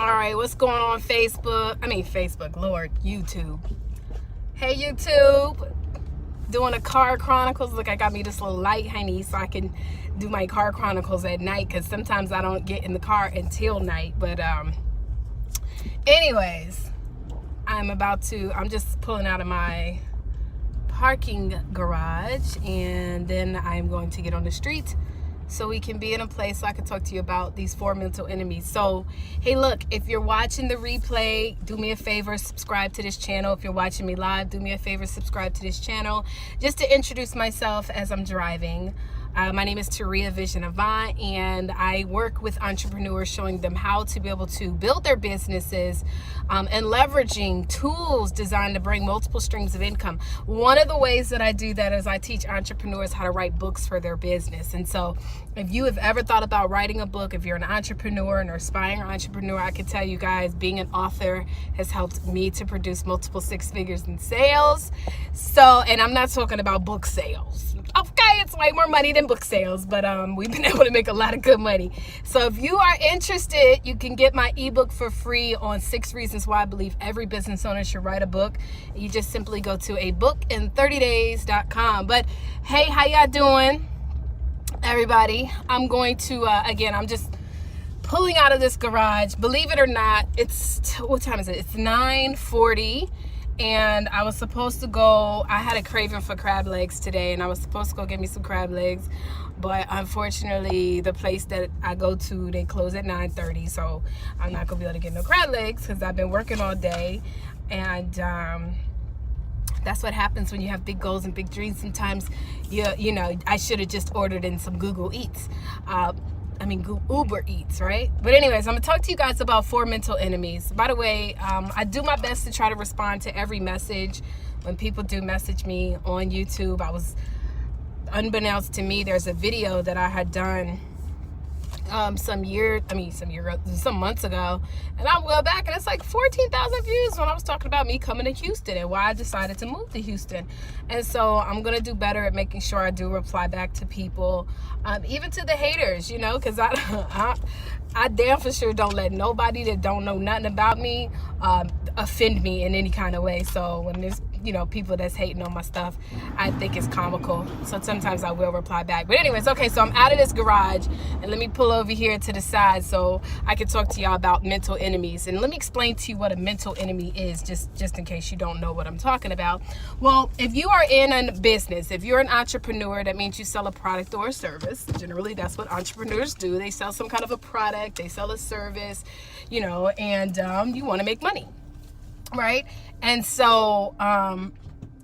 All right, what's going on Facebook, Lord, YouTube. Hey, YouTube. Doing a car chronicles. Look, I got me this little light, honey, so I can do my car chronicles at night, because sometimes I don't get in the car until night. But anyways, I'm just pulling out of my parking garage, and then I'm going to get on the street so we can be in a place so I can talk to you about these 4 mental enemies. So, hey, look, if you're watching the replay, do me a favor, subscribe to this channel. If you're watching me live, do me a favor, subscribe to this channel. Just to introduce myself as I'm driving. My name is Taria Vision Avant, and I work with entrepreneurs, showing them how to be able to build their businesses and leveraging tools designed to bring multiple streams of income. One of the ways that I do that is I teach entrepreneurs how to write books for their business. And so if you have ever thought about writing a book, if you're an entrepreneur, an aspiring entrepreneur, I can tell you guys, being an author has helped me to produce multiple 6 figures in sales. So, and I'm not talking about book sales. Okay, it's way more money than book sales, but we've been able to make a lot of good money. So if you are interested, you can get my ebook for free on 6 reasons why I believe every business owner should write a book. You just simply go to abookin30days.com. But hey, how y'all doing, everybody? I'm going to again, I'm just pulling out of this garage. Believe it or not, what time is it? It's 9:40. And I was supposed to go, I had a craving for crab legs today, and I was supposed to go get me some crab legs. But unfortunately, the place that I go to, they close at 9:30. So I'm not going to be able to get no crab legs because I've been working all day. And that's what happens when you have big goals and big dreams. Sometimes, you know, I should have just ordered in some Google Eats. Uber Eats, right? But anyways, I'm gonna talk to you guys about 4 mental enemies. By the way, I do my best to try to respond to every message. When people do message me on YouTube, unbeknownst to me, there's a video that I had done some months ago, and I went back and it's like 14,000 views when I was talking about me coming to Houston and why I decided to move to Houston. And so I'm gonna do better at making sure I do reply back to people, even to the haters, you know, because I damn for sure don't let nobody that don't know nothing about me offend me in any kind of way. So when there's, you know, people that's hating on my stuff, I think it's comical. So sometimes I will reply back. But anyways, okay, so I'm out of this garage, and let me pull over here to the side so I can talk to y'all about mental enemies. And let me explain to you what a mental enemy is, just in case you don't know what I'm talking about. Well, if you are in a business, if you're an entrepreneur, that means you sell a product or a service. Generally, that's what entrepreneurs do. They sell some kind of a product, they sell a service, you know, and you want to make money, right? And so,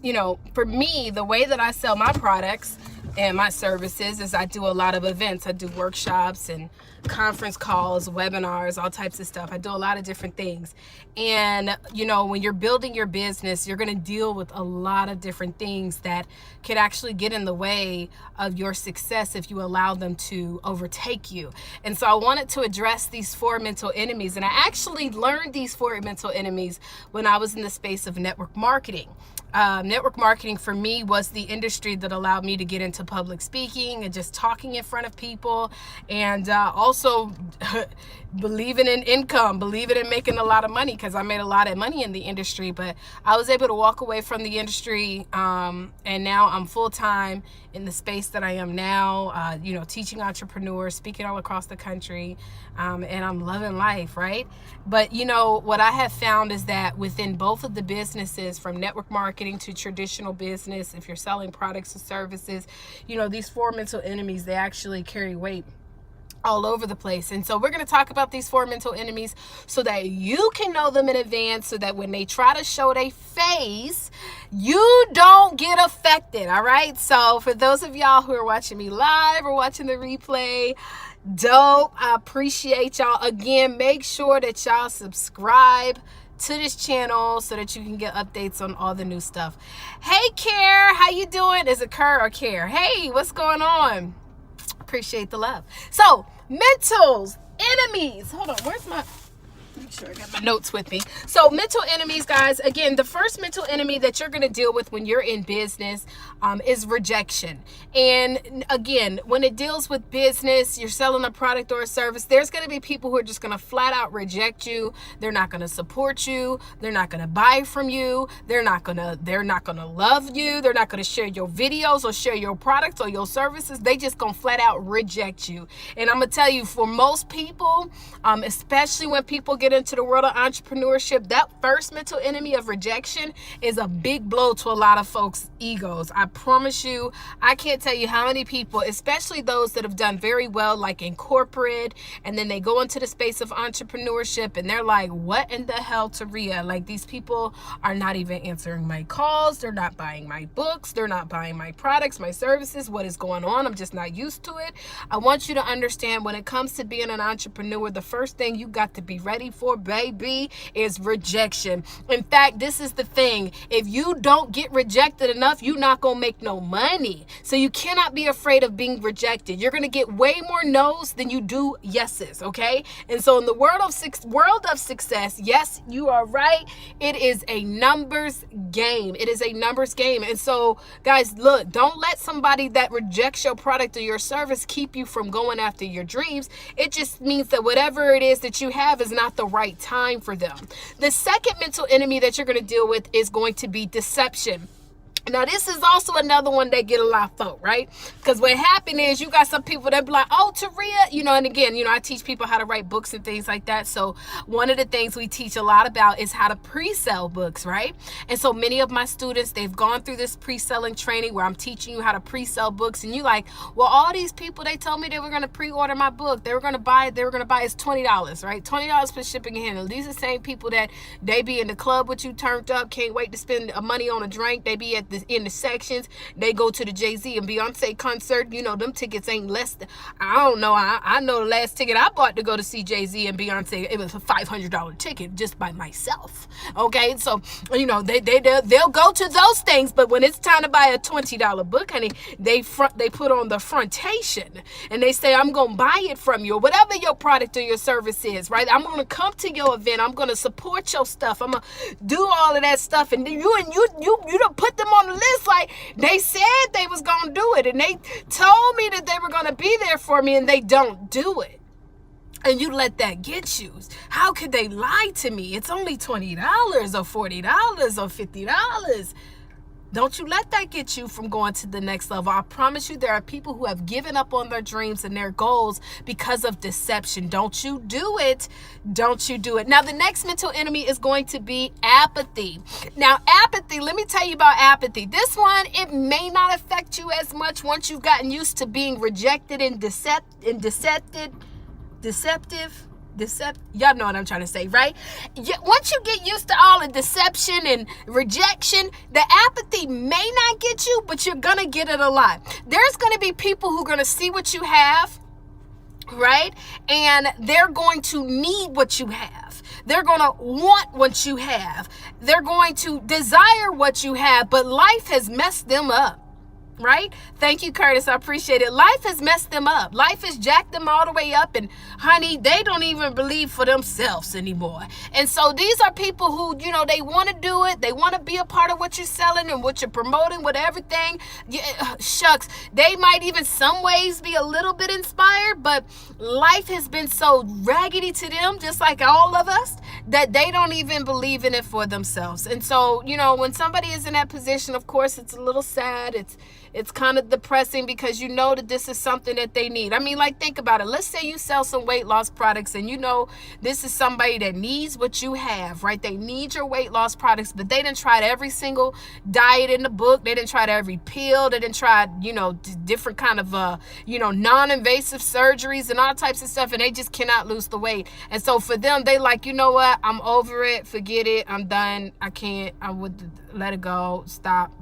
you know, for me, the way that I sell my products and my services is I do a lot of events. I do workshops and conference calls, webinars, all types of stuff. I do a lot of different things. And, you know, when you're building your business, you're going to deal with a lot of different things that could actually get in the way of your success if you allow them to overtake you. And so I wanted to address these 4 mental enemies. And I actually learned these 4 mental enemies when I was in the space of network marketing. Network marketing for me was the industry that allowed me to get into public speaking and just talking in front of people, and also believing in income, believing in making a lot of money, because I made a lot of money in the industry. But I was able to walk away from the industry, and now I'm full-time in the space that I am now, you know, teaching entrepreneurs, speaking all across the country, and I'm loving life, right? But, you know, what I have found is that within both of the businesses, from network marketing to traditional business, if you're selling products or services, you know, these 4 mental enemies, they actually carry weight all over the place. And so we're going to talk about these 4 mental enemies so that you can know them in advance, so that when they try to show their face, you don't get affected. All right. So for those of y'all who are watching me live or watching the replay, dope. I appreciate y'all. Again, make sure that y'all subscribe to this channel so that you can get updates on all the new stuff. Hey, Care, how you doing? Is it Kerr or Care? Hey, what's going on? Appreciate the love. So, mentals, enemies. Hold on, where's my... Make sure I got my notes with me. So mental enemies, guys, again, the first mental enemy that you're going to deal with when you're in business is rejection. And again, when it deals with business, you're selling a product or a service, there's going to be people who are just going to flat out reject you. They're not going to support you. They're not going to buy from you. They're not going to love you. They're not going to share your videos or share your products or your services. They just going to flat out reject you. And I'm going to tell you, for most people, especially when people get into the world of entrepreneurship, that first mental enemy of rejection is a big blow to a lot of folks' egos. I promise you, I can't tell you how many people, especially those that have done very well, like in corporate, and then they go into the space of entrepreneurship and they're like, what in the hell, Taria? Like, these people are not even answering my calls. They're not buying my books. They're not buying my products, my services. What is going on? I'm just not used to it. I want you to understand, when it comes to being an entrepreneur, the first thing you got to be ready for, baby, is rejection. In fact, this is the thing. If you don't get rejected enough, you're not going to make no money. So you cannot be afraid of being rejected. You're going to get way more no's than you do yeses, okay? And so in the world of success, yes, you are right. It is a numbers game. It is a numbers game. And so, guys, look, don't let somebody that rejects your product or your service keep you from going after your dreams. It just means that whatever it is that you have is not the right time for them. The second mental enemy that you're going to deal with is going to be deception. Now, this is also another one that get a lot of folk, right? Because what happened is, you got some people that be like, oh, Taria, and again, I teach people how to write books and things like that. So one of the things we teach a lot about is how to pre-sell books, right? And so many of my students, they've gone through this pre-selling training where I'm teaching you how to pre-sell books. And you like, well, all these people, they told me they were going to pre-order my book. They were going to buy it. They were going to buy it's $20, right? $20 for shipping and handling. These are the same people that they be in the club with you, turned up, can't wait to spend money on a drink. They be in the sections. They go to the Jay-Z and Beyonce concert. Them tickets ain't less than, I don't know. I know the last ticket I bought to go to see Jay-Z and Beyonce, it was a $500 ticket just by myself. Okay, so they'll go to those things, but when it's time to buy a $20 book, honey, they put on the frontation and they say, I'm gonna buy it from you, or whatever your product or your service is, right? I'm gonna come to your event. I'm gonna support your stuff. I'm gonna do all of that stuff, and you don't put them on the list like they said they was gonna do it, and they told me that they were gonna be there for me, and they don't do it. And you let that get you. How could they lie to me? It's only $20 or $40 or $50. Don't you let that get you from going to the next level. I promise you, there are people who have given up on their dreams and their goals because of deception. Don't you do it. Don't you do it. Now, the next mental enemy is going to be apathy. Now, apathy, let me tell you about apathy. This one, it may not affect you as much once you've gotten used to being rejected and deceptive. Y'all know what I'm trying to say, right? Once you get used to all the deception and rejection, the apathy may not get you, but you're gonna get it a lot. There's gonna be people who are gonna see what you have, right? And they're going to need what you have. They're going to want what you have. They're going to desire what you have, but life has messed them up. Right? Thank you, Curtis. I appreciate it. Life has messed them up. Life has jacked them all the way up. And honey, they don't even believe for themselves anymore. And so these are people who, they want to do it. They want to be a part of what you're selling and what you're promoting with everything. Shucks. They might even some ways be a little bit inspired, but life has been so raggedy to them, just like all of us, that they don't even believe in it for themselves. And so, when somebody is in that position, of course, it's a little sad. It's kind of depressing because you know that this is something that they need. I mean, like, think about it. Let's say you sell some weight loss products and this is somebody that needs what you have, right? They need your weight loss products, but they didn't try every single diet in the book. They didn't try every pill. They didn't try, different kind of, non-invasive surgeries and all types of stuff, and they just cannot lose the weight. And so for them, they like, you know what? I'm over it. Forget it. I'm done. I would let it go. Stop.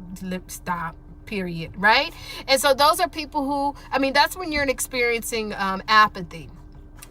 Period. Right? And so those are people who, that's when you're experiencing apathy.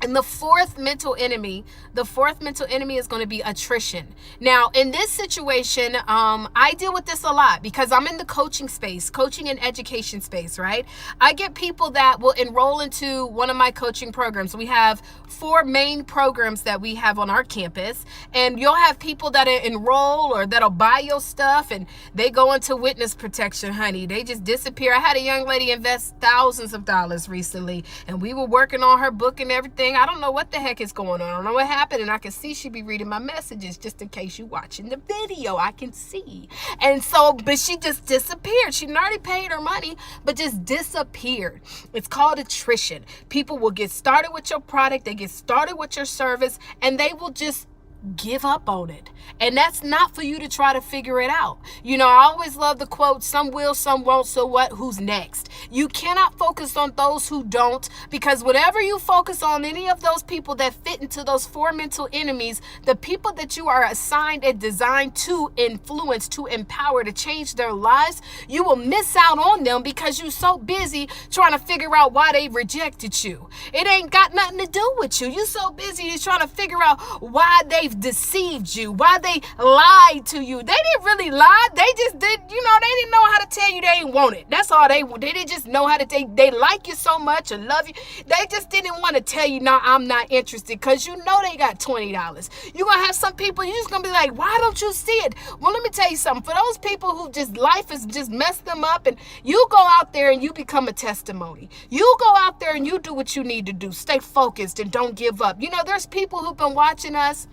And the fourth mental enemy is going to be attrition. Now, in this situation, I deal with this a lot because I'm in the coaching space, coaching and education space, right? I get people that will enroll into one of my coaching programs. We have 4 main programs that we have on our campus, and you'll have people that enroll or that'll buy your stuff, and they go into witness protection, honey. They just disappear. I had a young lady invest thousands of dollars recently, and we were working on her book and everything. I don't know what the heck is going on. I don't know what happened, and I can see she be reading my messages just in case you watching the video. I can see. And so, but she just disappeared. She already paid her money, but just disappeared. It's called attrition. People will get started with your product, they get started with your service, and they will just give up on it. And that's not for you to try to figure it out. You know, I always love the quote, some will, some won't, so what? Who's next? You cannot focus on those who don't, because whatever you focus on, any of those people that fit into those 4 mental enemies, the people that you are assigned and designed to influence, to empower, to change their lives, you will miss out on them because you're so busy trying to figure out why they rejected you. It ain't got nothing to do with you. You're so busy trying to figure out why they've deceived you, why they lied to you. They didn't really lie. They just did, they didn't know how to tell you they ain't want it. That's all they didn't just know how to, they like you so much and love you. They just didn't want to tell you, no, I'm not interested, because they got $20. You're going to have some people, you're just going to be like, why don't you see it? Well, let me tell you something. For those people who just, life has just messed them up, and you go out there and you become a testimony. You go out there and you do what you need to do. Stay focused and don't give up. There's people who've been watching us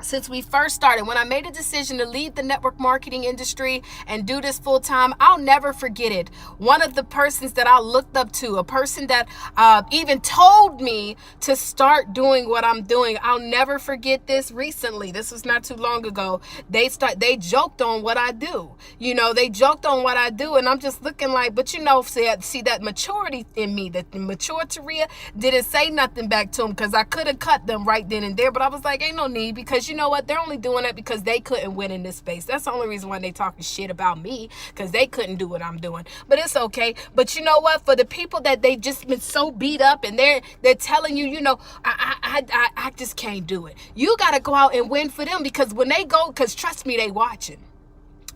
since we first started. When I made a decision to leave the network marketing industry and do this full time, I'll never forget it. One of the persons that I looked up to, a person that even told me to start doing what I'm doing, I'll never forget this recently. This was not too long ago. They joked on what I do. They joked on what I do, and I'm just looking like, but see that maturity in me, that the mature Taria didn't say nothing back to them, because I could have cut them right then and there, but I was like, ain't no need, because you know what? They're only doing it because they couldn't win in this space. That's the only reason why they talking shit about me, because they couldn't do what I'm doing. But it's okay. But you know what? For the people that they just been so beat up, and they're telling you, I just can't do it. You got to go out and win for them, because when they go, because trust me, they watching.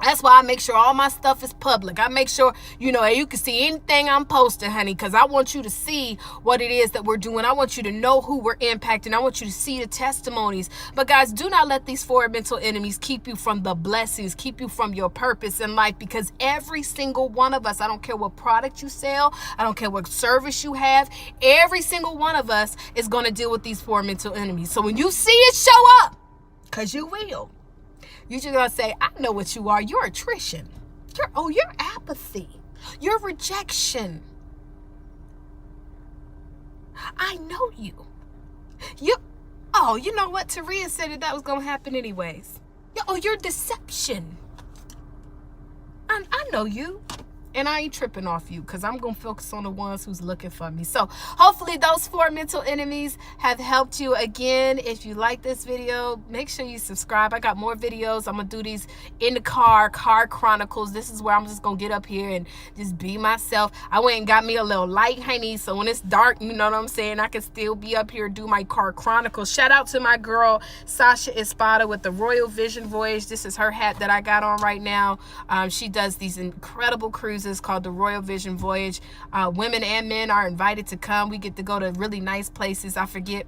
That's why I make sure all my stuff is public. I make sure, you can see anything I'm posting, honey, because I want you to see what it is that we're doing. I want you to know who we're impacting. I want you to see the testimonies. But guys, do not let these 4 mental enemies keep you from the blessings, keep you from your purpose in life, because every single one of us, I don't care what product you sell, I don't care what service you have, every single one of us is going to deal with these 4 mental enemies. So when you see it show up, because you will, you're just going to say, I know what you are. You're attrition. You're apathy. You're rejection. I know you. You know what? Taria said that was going to happen anyways. You're deception. I know you. And I ain't tripping off you, because I'm going to focus on the ones who's looking for me. So hopefully those 4 mental enemies have helped you. Again, if you like this video, make sure you subscribe. I got more videos. I'm going to do these in the car chronicles. This is where I'm just going to get up here and just be myself. I went and got me a little light, honey, so when it's dark, you know what I'm saying, I can still be up here, do my car chronicles. Shout out to my girl, Sasha Espada, with the Royal Vision Voyage. This is her hat that I got on right now. She does these incredible cruises called the Royal Vision Voyage. Women and men are invited to come. We get to go to really nice places. I forget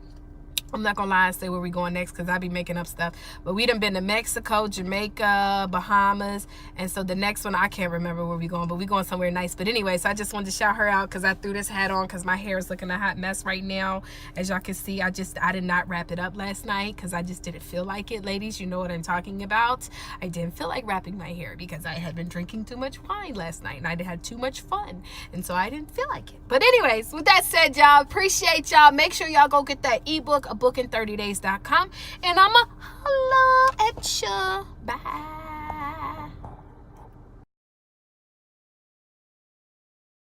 I'm not gonna lie and say where we going next, because I be making up stuff. But we done been to Mexico, Jamaica, Bahamas, and so the next one, I can't remember where we going, but we going somewhere nice. But anyway, so I just wanted to shout her out because I threw this hat on because my hair is looking a hot mess right now. As y'all can see, I did not wrap it up last night because I just didn't feel like it. Ladies, you know what I'm talking about. I didn't feel like wrapping my hair because I had been drinking too much wine last night and I had too much fun, and so I didn't feel like it. But anyways, with that said, y'all, appreciate y'all. Make sure y'all go get that ebook, abookin30days.com, and I'ma holla at ya. Bye.